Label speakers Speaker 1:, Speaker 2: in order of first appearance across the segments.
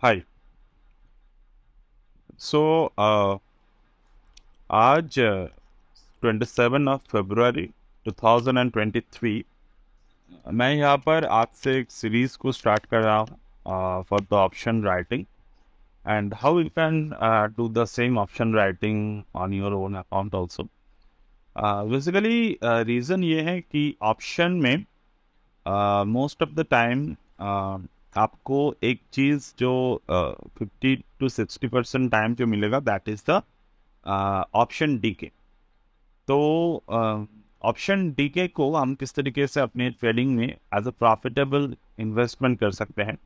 Speaker 1: हाय। सो आज 27 फरवरी 2023 मैं यहाँ पर आज से एक सीरीज को स्टार्ट कर रहा हूँ for the option writing and how you can do the same option writing on your own account also. Basically reason ये है कि ऑप्शन में मोस्ट ऑफ द टाइम आपको एक चीज़ जो 50 to 60% टाइम जो मिलेगा that is the option decay. तो ऑप्शन डीके को हम किस तरीके से अपने ट्रेडिंग में एज अ प्रॉफिटेबल इन्वेस्टमेंट कर सकते हैं।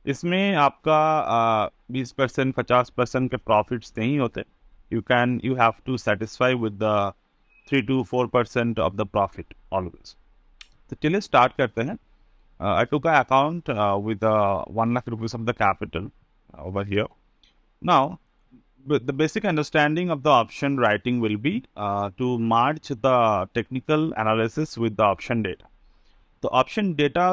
Speaker 1: इसमें आपका 20% 50% के प्रॉफिट्स नहीं होते। You have to satisfy with the 3 to 4% of the profit always. तो चलिए स्टार्ट करते हैं। I took an account with 1 lakh rupees of the capital over here. Now, the basic understanding of the option writing will be to merge the technical analysis with the option data. तो option data,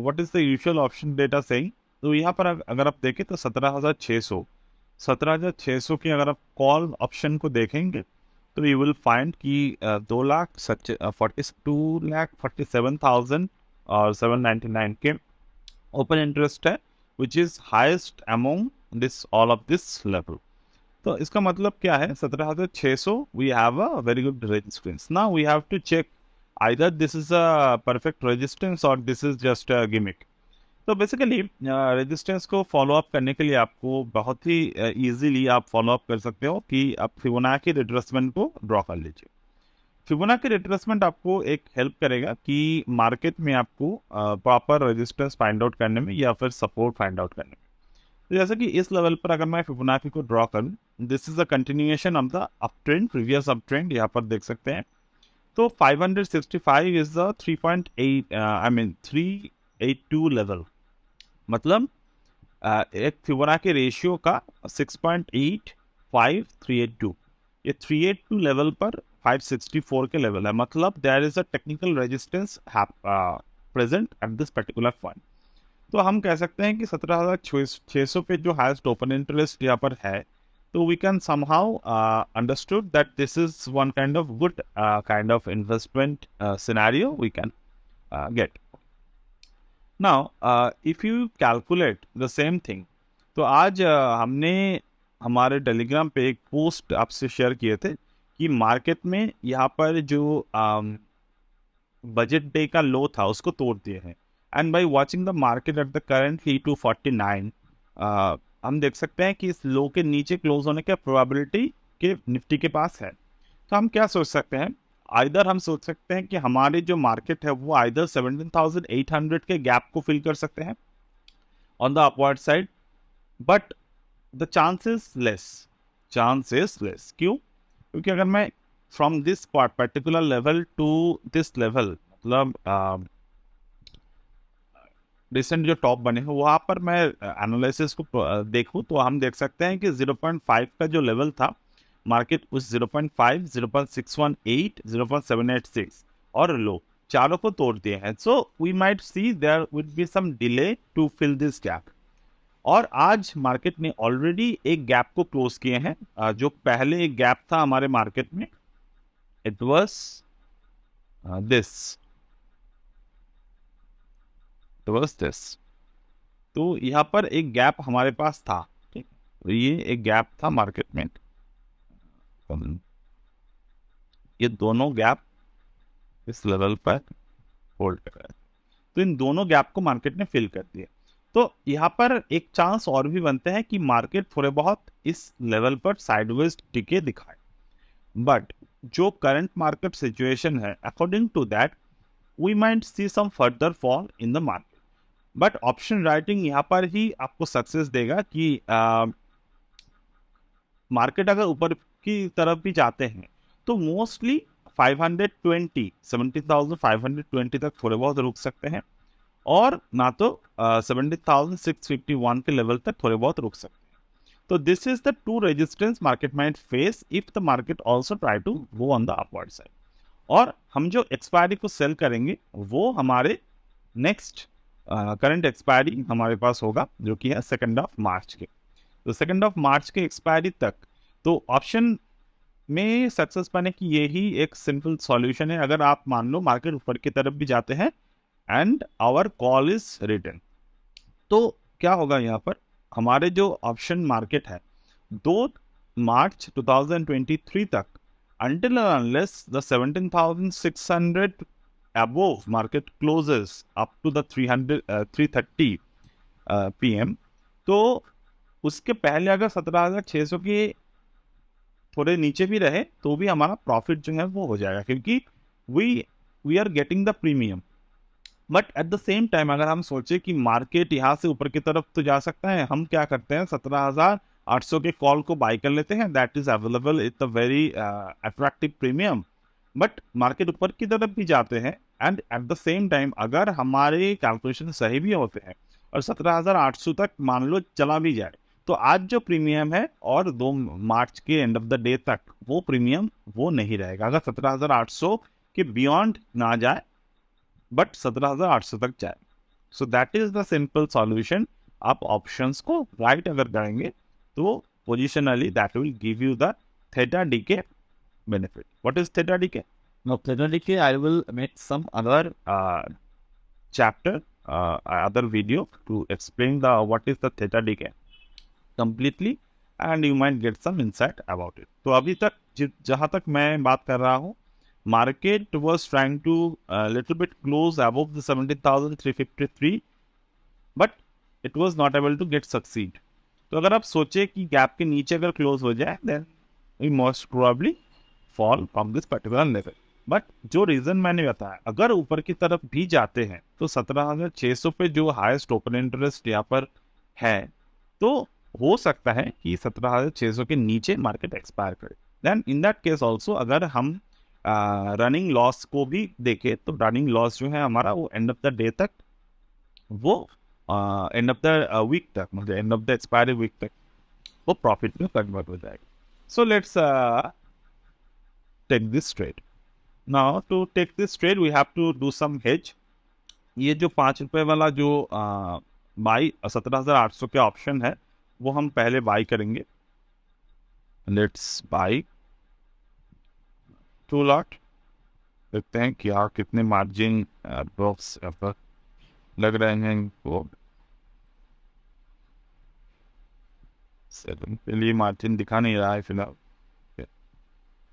Speaker 1: what is the usual option data saying? तो यहाँ पर अगर आप देखें तो 17,600 की अगर आप कॉल ऑप्शन को देखेंगे तो यू विल फाइंड कि 2,47,000 और 799 के ओपन इंटरेस्ट है which is highest among this all of this level. तो इसका मतलब क्या है? 17,600 we have a very good resistance. Now we have to check either this is a perfect resistance और this is just a gimmick. तो basically resistance को follow up करने के लिए आपको बहुत ही इजीली आप फॉलो अप कर सकते हो कि आप फिबोनाची रिट्रेसमेंट को ड्रॉ कर लीजिए। फिबोनाची रिट्रेसमेंट आपको एक हेल्प करेगा कि मार्केट में आपको प्रॉपर रेजिस्टेंस फाइंड आउट करने में या फिर सपोर्ट फाइंड आउट करने में। तो जैसे कि इस लेवल पर अगर मैं फिबोनाची को ड्रॉ करूं, this is a continuation of the up trend, previous up trend यहाँ पर देख सकते हैं। तो 565 is the 3.8 I mean 382 level, मतलब एक फिबोनाची रेशियो का 6.85382, ये 382 लेवल पर 564 के लेवल है, मतलब there is a technical resistance present at this particular point. तो हम कह सकते हैं कि 17,600 पे जो हाईएस्ट ओपन इंटरेस्ट यहाँ पर है, तो we can somehow understood that this is one kind of good kind of investment scenario we can get. Now if you calculate the same thing, तो आज हमने हमारे टेलीग्राम पे एक पोस्ट आपसे शेयर किए थे कि मार्केट में यहाँ पर जो बजट डे का लो था उसको तोड़ दिए हैं। And by watching the market at the currently 249, हम देख सकते हैं कि इस लो के नीचे क्लोज होने के प्रोबेबिलिटी के निफ्टी के पास है। तो हम क्या सोच सकते हैं? आइदर हम सोच सकते हैं कि हमारी जो मार्केट है वो आइदर 17,800 के गैप को फिल कर सकते हैं on the upward side, but the chance is less. क्यों? क्योंकि अगर मैं from this particular level to this level, मतलब रिसेंट जो टॉप बने हैं वहाँ पर मैं एनालिसिस को देखूँ तो हम देख सकते हैं कि 0.5 का जो लेवल था, मार्केट उस 0.5, 0.618, 0.786 और लो चारों को तोड़ दिए हैं। So we might see there will be some delay to fill this gap. और आज मार्केट ने ऑलरेडी एक गैप को क्लोज किए हैं। जो पहले एक गैप था हमारे मार्केट में, इट वाज दिस। तो यहाँ पर एक गैप हमारे पास था, ठीक। तो ये एक गैप था मार्केट में, ये दोनों गैप इस लेवल पर होल्ड कर रहे हैं। तो इन दोनों गैप को मार्केट ने फिल कर दिया। तो यहाँ पर एक चांस और भी बनते हैं कि मार्केट थोड़े बहुत इस लेवल पर साइडवेज टिके दिखाए, बट जो करंट मार्केट सिचुएशन है according to that we might see some further fall in the market. But option writing यहाँ पर ही आपको सक्सेस देगा कि मार्केट अगर ऊपर की तरफ भी जाते हैं तो मोस्टली 17,520 तक थोड़े बहुत रुक सकते हैं, और ना तो 17,651 के लेवल तक थोड़े बहुत रुक सकते हैं। तो this is the two resistance market might face if the market also try to go on the upward side. और हम जो एक्सपायरी को सेल करेंगे वो हमारे नेक्स्ट करंट एक्सपायरी हमारे पास होगा जो कि है 2 मार्च के। तो 2 मार्च के एक्सपायरी तक तो ऑप्शन में सक्सेस पाने की यही एक सिंपल सॉल्यूशन है। अगर आप मान लो मार्केट ऊपर की तरफ भी जाते हैं and our call is written, तो क्या होगा यहाँ पर हमारे जो ऑप्शन मार्केट है 2 मार्च 2023 तक until and unless the 17,600 above market closes up to the 330 PM, तो उसके पहले अगर 17,600 के थोड़े नीचे भी रहे तो भी हमारा प्रॉफिट जो है वो हो जाएगा, क्योंकि we are getting the premium. But at the same time अगर हम सोचे कि मार्केट यहाँ से ऊपर की तरफ तो जा सकता है, हम क्या करते हैं 17,800 के कॉल को बाई कर लेते हैं। That is available, it's a very attractive premium. But market ऊपर की तरफ भी जाते हैं and eight the same time अगर हमारे कैलकुलेशन सही भी होते हैं और 17,800 तक मान लो चला भी जाए, तो आज जो प्रीमियम है और 2 मार्च के एंड ऑफ द डे तक वो प्रीमियम वो नहीं रहेगा अगर 17,800 के बियॉन्ड ना जाए बट 17,800 तक जाए। So that is the simple solution. आप ऑप्शंस को राइट अगर करेंगे तो positionally that will give you the theta DK benefit. What is theta decay? Now theta decay I will make some other chapter, other video to explain the what is the theta decay completely and you might get some insight about it. तो अभी तक जहाँ तक मैं बात कर रहा हूँ, market was trying to little bit close above the 17,353 but it was not able to get succeed. तो अगर आप सोचे कि गैप के नीचे अगर क्लोज हो जाए then we most probably fall from this particular level. But जो रीजन मैंने बताया अगर ऊपर की तरफ भी जाते हैं तो 17,600 पे जो हाईएस्ट ओपन इंटरेस्ट यहाँ पर है, तो हो सकता है कि 17,600 के नीचे मार्केट एक्सपायर करे। Then in that case also अगर हम रनिंग लॉस को भी देखें तो रनिंग लॉस जो है हमारा वो एंड ऑफ द डे तक, वो एंड ऑफ द वीक तक, मतलब end of the expiry week तक वो प्रॉफिट में कन्वर्ट हो जाएगा। So let's take this trade. Now to take this trade we have to do some hedge. ये जो 5 रुपए वाला जो बाई 17,800 के ऑप्शन है वो हम पहले बाई करेंगे। Let's by 2 lot. देखते हैं कि यार कितने मार्जिन बॉक्स पर लग रहे हैं इनको। 7 के लिए मार्जिन दिखा नहीं रहा है फिलहाल।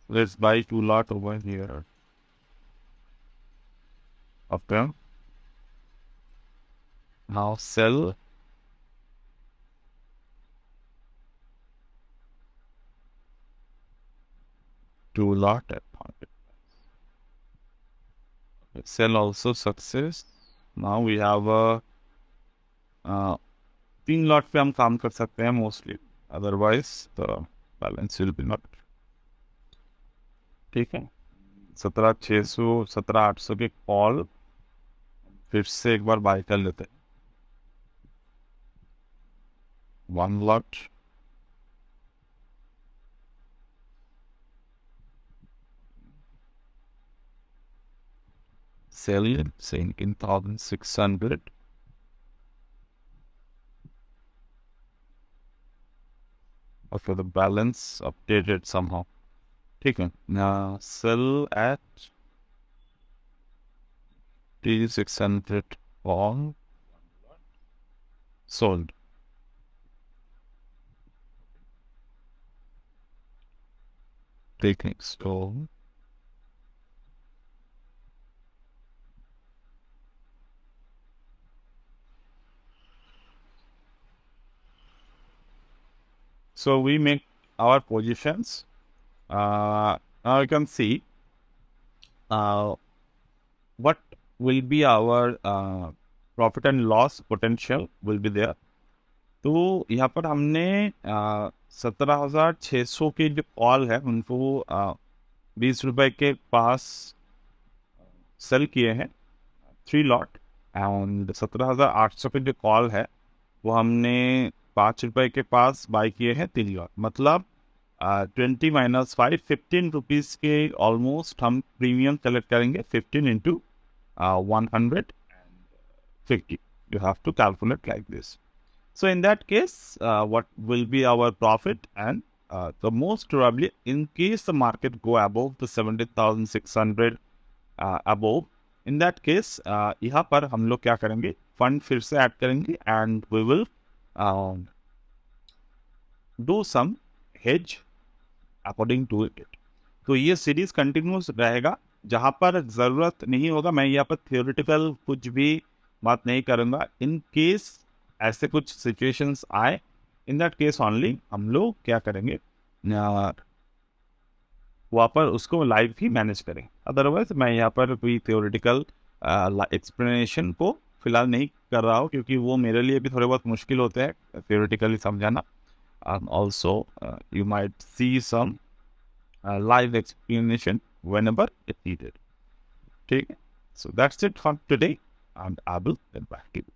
Speaker 1: Let's buy 2 lot over here. Okay. Now sell. Two lot at market. Okay. Sell also success. Now we have a 3 lot पे हम काम कर सकते हैं mostly. Otherwise the balance will be not. ठीक है, 17,600 17,800 के कॉल फिर से एक बार बाय कर लेते हैं। 1 लॉट सेल 17,600 और फिर द बैलेंस अपडेटेड समहाउ। ठीक है, sell at 3,600 call sold. Taking stone. So we make our positions. Now you can see what will be our profit and loss potential will be there. तो यहाँ पर हमने 17,600 के जो कॉल है उनको 20 रुपए के पास सेल किए हैं 3 लॉट, एंड 17,800 के जो कॉल है वो हमने 5 रुपए के पास बाय किए हैं 3 लॉट। मतलब 20 - 5 15 रुपीज़ के ऑलमोस्ट हम प्रीमियम कलेक्ट करेंगे। 15 × 150 you have to calculate like this. So in that case, what will be our profit? And the most probably, in case the market go above the 70,600 above, in that case यहाँ पर हम लोग क्या करेंगे, fund फिर से add करेंगे and we will do some hedge according to it. तो ये सीरीज कंटिन्यूस रहेगा, जहाँ पर ज़रूरत नहीं होगा मैं यहाँ पर थियोरिटिकल कुछ भी बात नहीं करूँगा. इन केस ऐसे कुछ सिचुएशंस आए, इन दैट केस ओनली हम लोग क्या करेंगे, वहाँ पर उसको लाइव ही मैनेज करें. अदरवाइज मैं यहाँ पर कोई थियोरिटिकल एक्सप्लेनेशन को फिलहाल नहीं कर रहा हूँ, क्योंकि वो मेरे लिए भी थोड़े बहुत मुश्किल होते हैं थियोरिटिकली समझाना. Also you might see some live explanation whenever it's needed. Okay, so that's it for today, and I will get back to you.